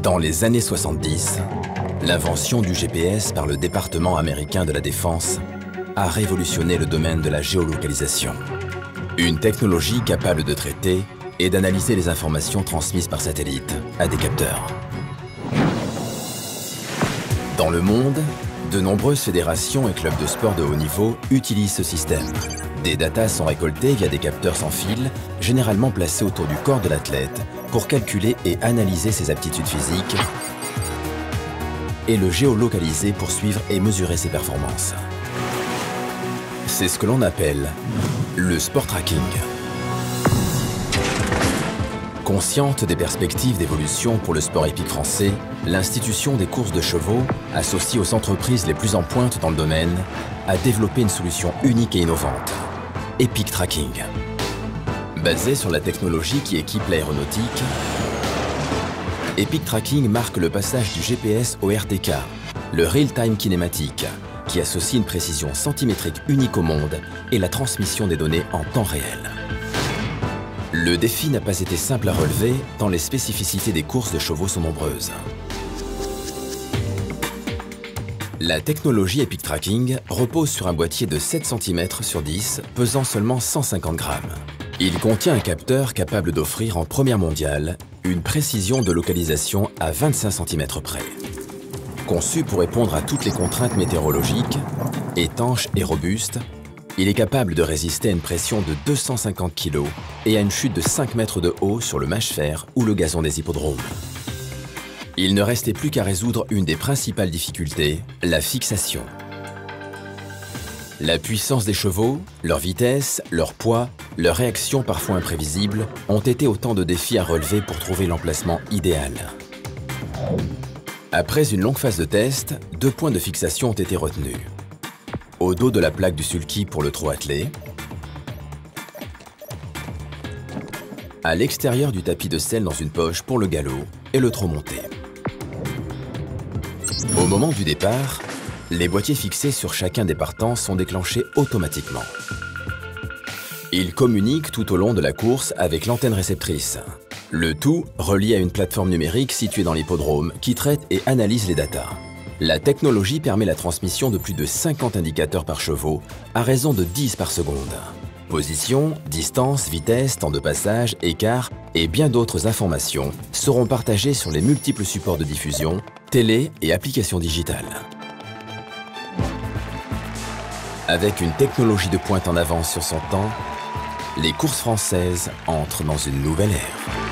Dans les années 70, l'invention du GPS par le département américain de la Défense a révolutionné le domaine de la géolocalisation. Une technologie capable de traiter et d'analyser les informations transmises par satellite à des capteurs. Dans le monde, de nombreuses fédérations et clubs de sport de haut niveau utilisent ce système. Des datas sont récoltées via des capteurs sans fil, généralement placés autour du corps de l'athlète, pour calculer et analyser ses aptitudes physiques et le géolocaliser pour suivre et mesurer ses performances. C'est ce que l'on appelle le sport tracking. Consciente des perspectives d'évolution pour le sport hippique français, l'Institution des courses de chevaux, associée aux entreprises les plus en pointe dans le domaine, a développé une solution unique et innovante, Epic Tracking. Basée sur la technologie qui équipe l'aéronautique, Epic Tracking marque le passage du GPS au RTK, le Real Time Kinématique, qui associe une précision centimétrique unique au monde et la transmission des données en temps réel. Le défi n'a pas été simple à relever, tant les spécificités des courses de chevaux sont nombreuses. La technologie Epic Tracking repose sur un boîtier de 7 cm sur 10, pesant seulement 150 grammes. Il contient un capteur capable d'offrir en première mondiale une précision de localisation à 25 cm près. Conçu pour répondre à toutes les contraintes météorologiques, étanche et robuste, il est capable de résister à une pression de 250 kg et à une chute de 5 mètres de haut sur le mâche-fer ou le gazon des hippodromes. Il ne restait plus qu'à résoudre une des principales difficultés, la fixation. La puissance des chevaux, leur vitesse, leur poids, leurs réactions parfois imprévisibles ont été autant de défis à relever pour trouver l'emplacement idéal. Après une longue phase de test, 2 points de fixation ont été retenus. Au dos de la plaque du sulky pour le trot attelé, à l'extérieur du tapis de selle dans une poche pour le galop et le trot monté. Au moment du départ, les boîtiers fixés sur chacun des partants sont déclenchés automatiquement. Ils communiquent tout au long de la course avec l'antenne réceptrice. Le tout relié à une plateforme numérique située dans l'hippodrome qui traite et analyse les datas. La technologie permet la transmission de plus de 50 indicateurs par chevaux à raison de 10 par seconde. Position, distance, vitesse, temps de passage, écart et bien d'autres informations seront partagées sur les multiples supports de diffusion, télé et applications digitales. Avec une technologie de pointe en avance sur son temps, les courses françaises entrent dans une nouvelle ère.